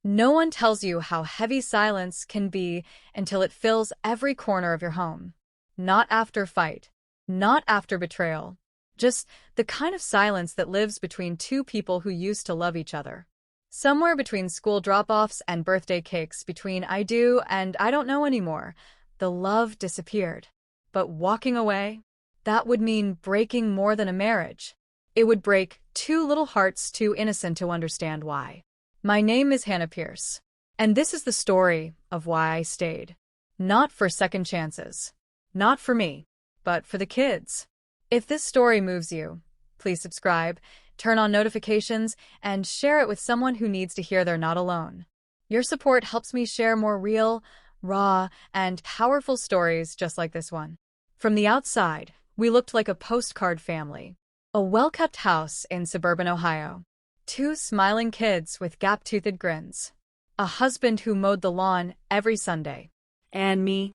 No one tells you how heavy silence can be until it fills every corner of your home. Not after fight, not after betrayal, just the kind of silence that lives between two people who used to love each other. Somewhere between school drop-offs and birthday cakes, between I do and I don't know anymore, the love disappeared. But walking away, that would mean breaking more than a marriage. It would break two little hearts too innocent to understand why. My name is Hannah Pierce, and this is the story of why I stayed. Not for second chances. Not for me, but for the kids. If this story moves you, please subscribe, turn on notifications, and share it with someone who needs to hear they're not alone. Your support helps me share more real, raw, and powerful stories just like this one. From the outside, we looked like a postcard family. A well-kept house in suburban Ohio. Two smiling kids with gap-toothed grins. A husband who mowed the lawn every Sunday. And me.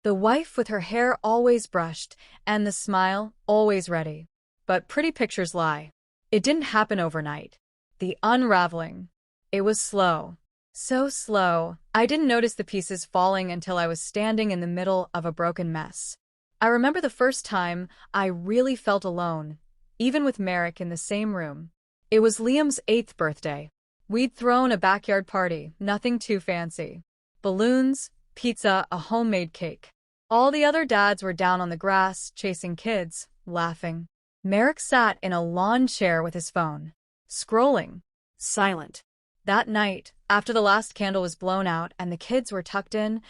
The wife with her hair always brushed and the smile always ready. But pretty pictures lie. It didn't happen overnight. The unraveling. It was slow. So slow, I didn't notice the pieces falling until I was standing in the middle of a broken mess. I remember the first time I really felt alone, even with Merrick in the same room. It was Liam's 8th birthday. We'd thrown a backyard party, nothing too fancy. Balloons, pizza, a homemade cake. All the other dads were down on the grass, chasing kids, laughing. Merrick sat in a lawn chair with his phone, scrolling, Silent. That night, after the last candle was blown out and the kids were tucked in,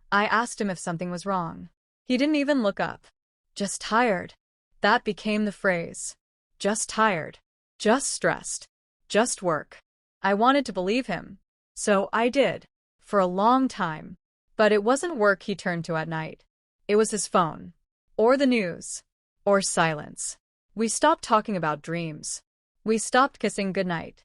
I asked him if something was wrong. He didn't even look up. Just tired. That became the phrase. Just tired. Just stressed. Just work. I wanted to believe him. So I did. For a long time. But it wasn't work he turned to at night. It was his phone. Or the news. Or silence. We stopped talking about dreams. We stopped kissing goodnight.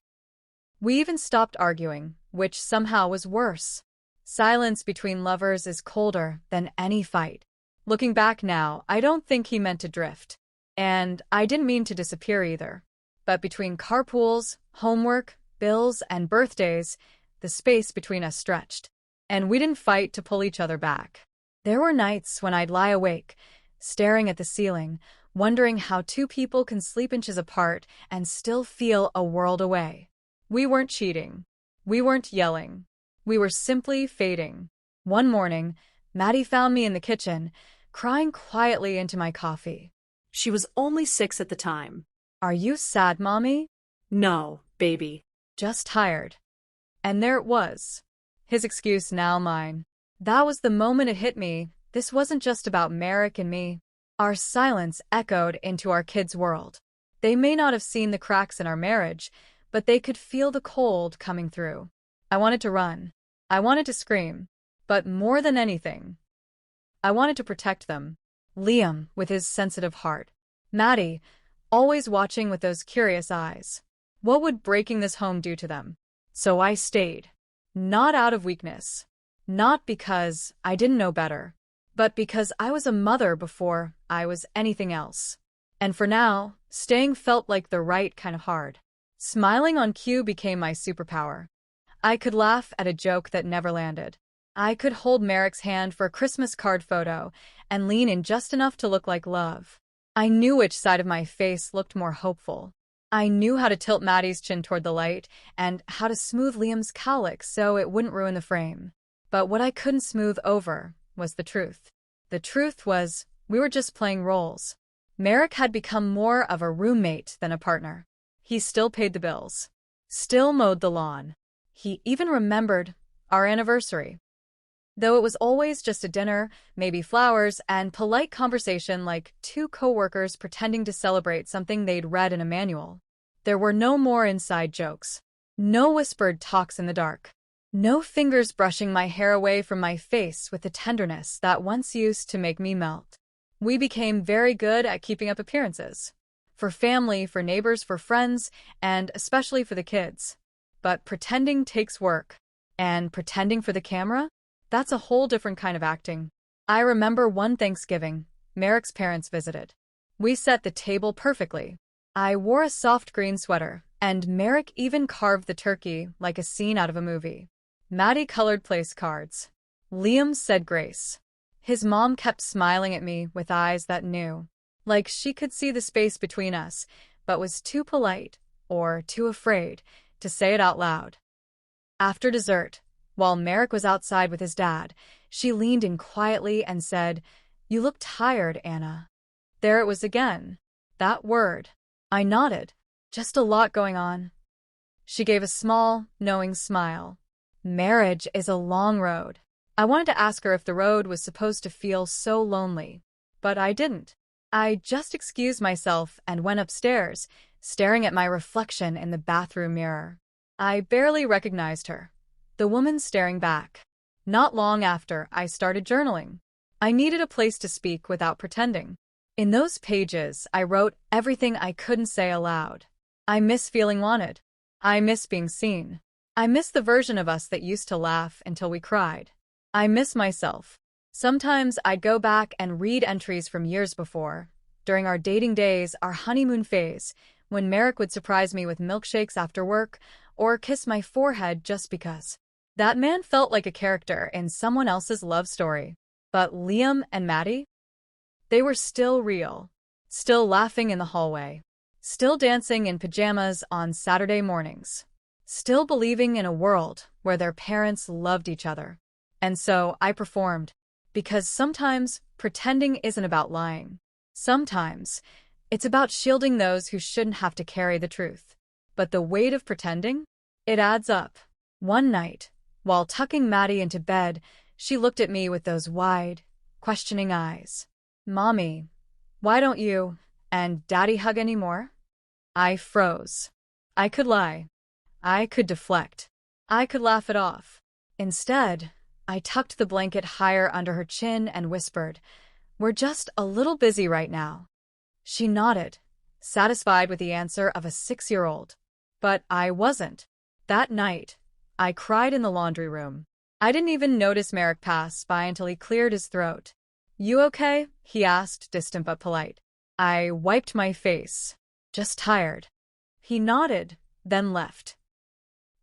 We even stopped arguing, which somehow was worse. Silence between lovers is colder than any fight. Looking back now, I don't think he meant to drift. And I didn't mean to disappear either. But between carpools, homework, bills, and birthdays, the space between us stretched. And we didn't fight to pull each other back. There were nights when I'd lie awake, staring at the ceiling, wondering how two people can sleep inches apart and still feel a world away. We weren't cheating. We weren't yelling. We were simply fading. One morning, Maddie found me in the kitchen, crying quietly into my coffee. She was only 6 at the time. Are you sad, Mommy? No, baby. Just tired. And there it was. His excuse, now mine. That was the moment it hit me. This wasn't just about Merrick and me. Our silence echoed into our kids' world. They may not have seen the cracks in our marriage, but they could feel the cold coming through. I wanted to run. I wanted to scream. But more than anything, I wanted to protect them. Liam, with his sensitive heart. Maddie, always watching with those curious eyes. What would breaking this home do to them? So I stayed. Not out of weakness. Not because I didn't know better. But because I was a mother before I was anything else. And for now, staying felt like the right kind of hard. Smiling on cue became my superpower. I could laugh at a joke that never landed. I could hold Merrick's hand for a Christmas card photo and lean in just enough to look like love. I knew which side of my face looked more hopeful. I knew how to tilt Maddie's chin toward the light and how to smooth Liam's cowlick so it wouldn't ruin the frame. But what I couldn't smooth over was the truth. The truth was, we were just playing roles. Merrick had become more of a roommate than a partner. He still paid the bills. Still mowed the lawn. He even remembered our anniversary. Though it was always just a dinner, maybe flowers, and polite conversation like two coworkers pretending to celebrate something they'd read in a manual. There were no more inside jokes. No whispered talks in the dark. No fingers brushing my hair away from my face with the tenderness that once used to make me melt. We became very good at keeping up appearances. For family, for neighbors, for friends, and especially for the kids. But pretending takes work. And pretending for the camera? That's a whole different kind of acting. I remember one Thanksgiving, Merrick's parents visited. We set the table perfectly. I wore a soft green sweater, And Merrick even carved the turkey like a scene out of a movie. Maddie colored place cards. Liam said grace. His mom kept smiling at me with eyes that knew, like she could see the space between us, but was too polite, or too afraid, to say it out loud. After dessert, while Merrick was outside with his dad, she leaned in quietly and said, "You look tired, Anna." There it was again. That word. I nodded. Just a lot going on. She gave a small, knowing smile. Marriage is a long road. I wanted to ask her if the road was supposed to feel so lonely, but I didn't. I just excused myself and went upstairs, staring at my reflection in the bathroom mirror. I barely recognized her, the woman staring back. Not long after, I started journaling. I needed a place to speak without pretending. In those pages, I wrote everything I couldn't say aloud. I miss feeling wanted. I miss being seen. I miss the version of us that used to laugh until we cried. I miss myself. Sometimes I'd go back and read entries from years before, during our dating days, our honeymoon phase, when Merrick would surprise me with milkshakes after work or kiss my forehead just because. That man felt like a character in someone else's love story. But Liam and Maddie? They were still real. Still laughing in the hallway. Still dancing in pajamas on Saturday mornings. Still believing in a world where their parents loved each other. And so I performed. Because sometimes pretending isn't about lying. Sometimes it's about shielding those who shouldn't have to carry the truth. But the weight of pretending? It adds up. One night, while tucking Maddie into bed, she looked at me with those wide, questioning eyes. "Mommy, why don't you and Daddy hug anymore?" I froze. I could lie. I could deflect. I could laugh it off. Instead, I tucked the blanket higher under her chin and whispered, "We're just a little busy right now." She nodded, satisfied with the answer of a 6-year-old. But I wasn't. That night, I cried in the laundry room. I didn't even notice Merrick pass by until he cleared his throat. "You okay?" he asked, distant but polite. I wiped my face. "Just tired." He nodded, then left.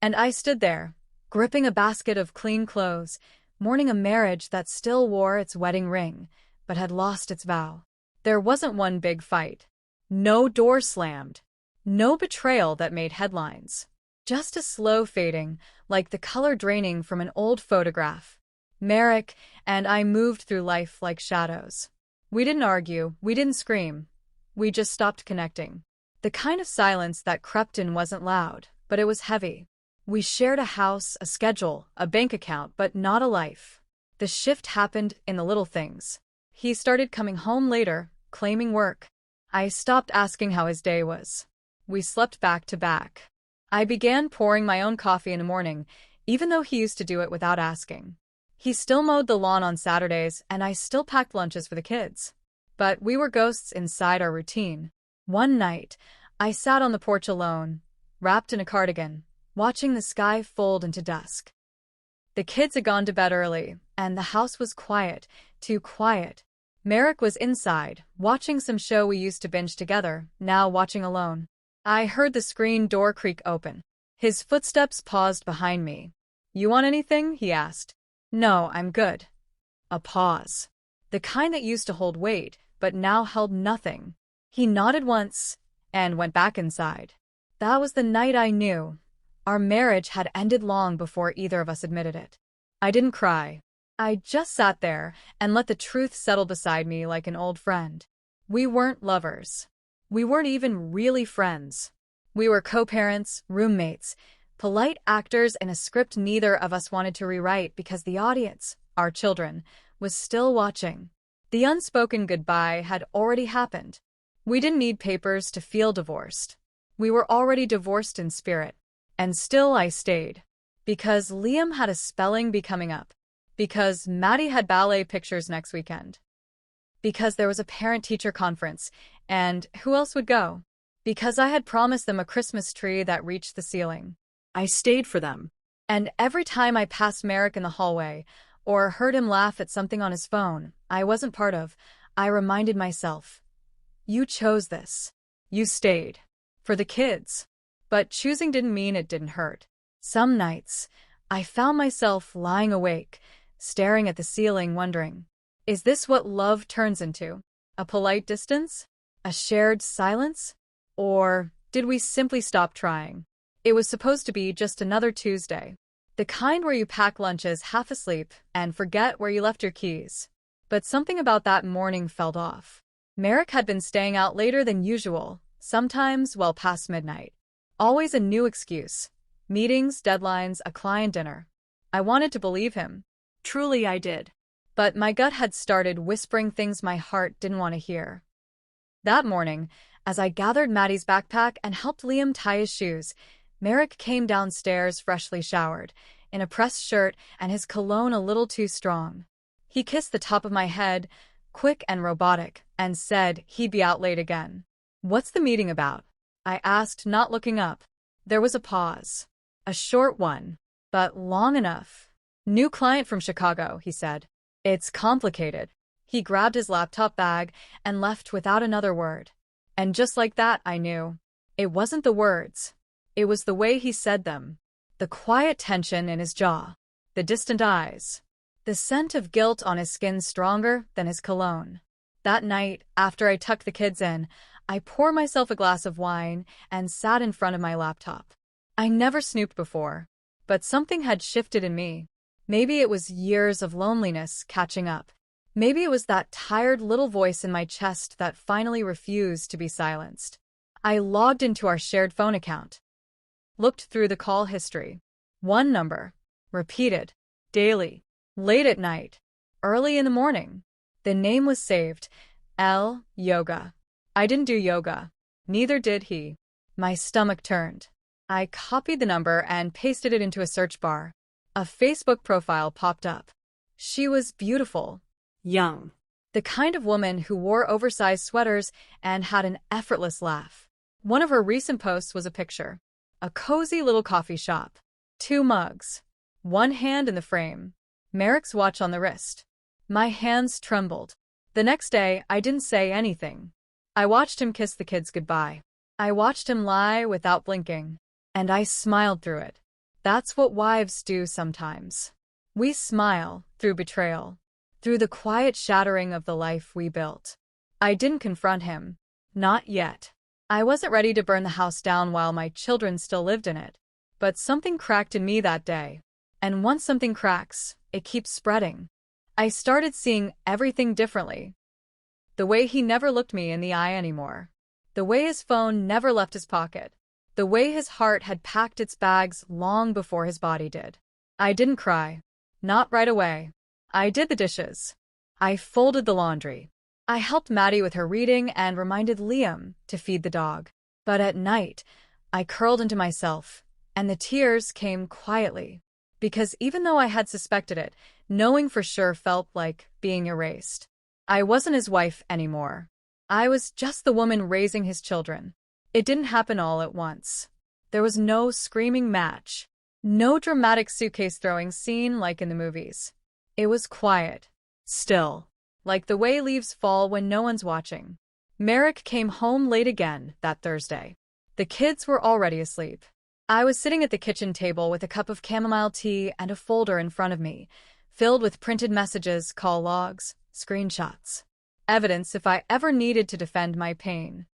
And I stood there, gripping a basket of clean clothes, mourning a marriage that still wore its wedding ring, but had lost its vow. There wasn't one big fight. No door slammed. No betrayal that made headlines. Just a slow fading, like the color draining from an old photograph. Merrick and I moved through life like shadows. We didn't argue, we didn't scream. We just stopped connecting. The kind of silence that crept in wasn't loud, but it was heavy. We shared a house, a schedule, a bank account, but not a life. The shift happened in the little things. He started coming home later, claiming work. I stopped asking how his day was. We slept back to back. I began pouring my own coffee in the morning, even though he used to do it without asking. He still mowed the lawn on Saturdays, and I still packed lunches for the kids. But we were ghosts inside our routine. One night, I sat on the porch alone, wrapped in a cardigan, watching the sky fold into dusk. The kids had gone to bed early, and the house was quiet, too quiet. Merrick was inside, watching some show we used to binge together, now watching alone. I heard the screen door creak open. His footsteps paused behind me. "You want anything?" he asked. "No, I'm good." A pause. The kind that used to hold weight, but now held nothing. He nodded once, and went back inside. That was the night I knew. Our marriage had ended long before either of us admitted it. I didn't cry. I just sat there and let the truth settle beside me like an old friend. We weren't lovers. We weren't even really friends. We were co-parents, roommates, polite actors in a script neither of us wanted to rewrite because the audience, our children, was still watching. The unspoken goodbye had already happened. We didn't need papers to feel divorced. We were already divorced in spirit. And still I stayed. Because Liam had a spelling bee coming up. Because Maddie had ballet pictures next weekend. Because there was a parent-teacher conference, and who else would go? Because I had promised them a Christmas tree that reached the ceiling. I stayed for them. And every time I passed Merrick in the hallway, or heard him laugh at something on his phone I wasn't part of, I reminded myself, you chose this. You stayed. For the kids. But choosing didn't mean it didn't hurt. Some nights, I found myself lying awake, staring at the ceiling, wondering, is this what love turns into? A polite distance? A shared silence? Or did we simply stop trying? It was supposed to be just another Tuesday. The kind where you pack lunches half asleep and forget where you left your keys. But something about that morning felt off. Merrick had been staying out later than usual, sometimes well past midnight. Always a new excuse. Meetings, deadlines, a client dinner. I wanted to believe him. Truly I did. But my gut had started whispering things my heart didn't want to hear. That morning, as I gathered Maddie's backpack and helped Liam tie his shoes, Merrick came downstairs freshly showered, in a pressed shirt and his cologne a little too strong. He kissed the top of my head, quick and robotic, and said he'd be out late again. "What's the meeting about?" I asked, not looking up. There was a pause. A short one, but long enough. "New client from Chicago," he said. "It's complicated." He grabbed his laptop bag and left without another word. And just like that, I knew. It wasn't the words. It was the way he said them. The quiet tension in his jaw. The distant eyes. The scent of guilt on his skin stronger than his cologne. That night, after I tucked the kids in, I poured myself a glass of wine and sat in front of my laptop. I never snooped before, but something had shifted in me. Maybe it was years of loneliness catching up. Maybe it was that tired little voice in my chest that finally refused to be silenced. I logged into our shared phone account. Looked through the call history. One number. Repeated. Daily. Late at night. Early in the morning. The name was saved. L. Yoga. I didn't do yoga. Neither did he. My stomach turned. I copied the number and pasted it into a search bar. A Facebook profile popped up. She was beautiful. Young. The kind of woman who wore oversized sweaters and had an effortless laugh. One of her recent posts was a picture. A cozy little coffee shop. 2 mugs. One hand in the frame. Merrick's watch on the wrist. My hands trembled. The next day, I didn't say anything. I watched him kiss the kids goodbye. I watched him lie without blinking. And I smiled through it. That's what wives do sometimes. We smile through betrayal. Through the quiet shattering of the life we built. I didn't confront him. Not yet. I wasn't ready to burn the house down while my children still lived in it. But something cracked in me that day. And once something cracks, it keeps spreading. I started seeing everything differently. The way he never looked me in the eye anymore. The way his phone never left his pocket. The way his heart had packed its bags long before his body did. I didn't cry. Not right away. I did the dishes. I folded the laundry. I helped Maddie with her reading and reminded Liam to feed the dog. But at night, I curled into myself, and the tears came quietly. Because even though I had suspected it, knowing for sure felt like being erased. I wasn't his wife anymore. I was just the woman raising his children. It didn't happen all at once. There was no screaming match. No dramatic suitcase throwing scene like in the movies. It was quiet. Still. Like the way leaves fall when no one's watching. Merrick came home late again that Thursday. The kids were already asleep. I was sitting at the kitchen table with a cup of chamomile tea and a folder in front of me, filled with printed messages, call logs, screenshots. Evidence if I ever needed to defend my pain.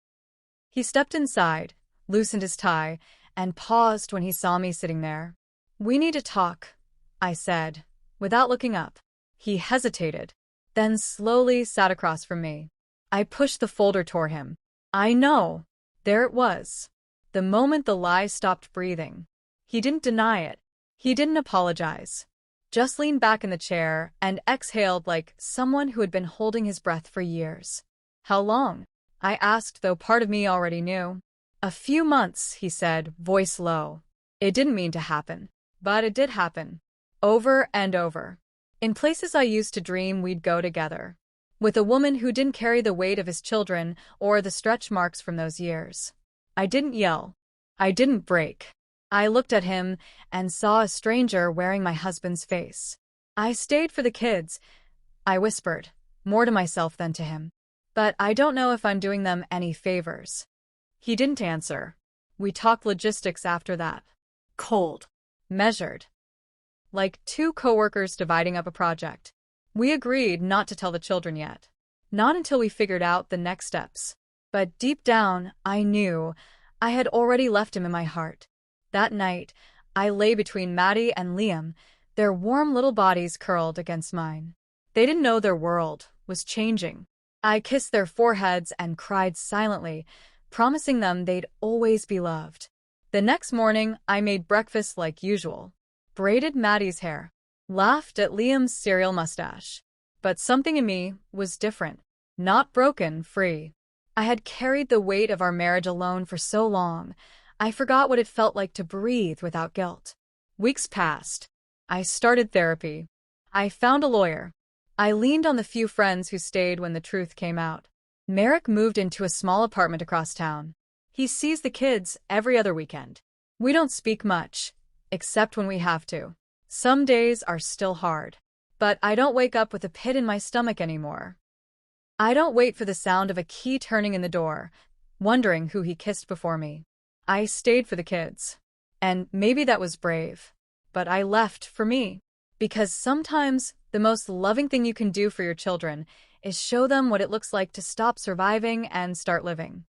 He stepped inside, loosened his tie, and paused when he saw me sitting there. "We need to talk," I said, without looking up. He hesitated, then slowly sat across from me. I pushed the folder toward him. I know. There it was. The moment the lie stopped breathing. He didn't deny it. He didn't apologize. Just leaned back in the chair and exhaled like someone who had been holding his breath for years. "How long?" I asked, though part of me already knew. "A few months," he said, voice low. It didn't mean to happen. But it did happen. Over and over. In places I used to dream we'd go together. With a woman who didn't carry the weight of his children or the stretch marks from those years. I didn't yell. I didn't break. I looked at him and saw a stranger wearing my husband's face. "I stayed for the kids," I whispered, more to myself than to him. "But I don't know if I'm doing them any favors." He didn't answer. We talked logistics after that. Cold. Measured. Like two coworkers dividing up a project. We agreed not to tell the children yet. Not until we figured out the next steps. But deep down, I knew I had already left him in my heart. That night, I lay between Maddie and Liam, their warm little bodies curled against mine. They didn't know their world was changing. I kissed their foreheads and cried silently, promising them they'd always be loved. The next morning, I made breakfast like usual. Braided Maddie's hair. Laughed at Liam's cereal mustache. But something in me was different. Not broken free. I had carried the weight of our marriage alone for so long, I forgot what it felt like to breathe without guilt. Weeks passed. I started therapy. I found a lawyer. I leaned on the few friends who stayed when the truth came out. Merrick moved into a small apartment across town. He sees the kids every other weekend. We don't speak much, except when we have to. Some days are still hard. But I don't wake up with a pit in my stomach anymore. I don't wait for the sound of a key turning in the door, wondering who he kissed before me. I stayed for the kids. And maybe that was brave. But I left for me. Because sometimes the most loving thing you can do for your children is show them what it looks like to stop surviving and start living.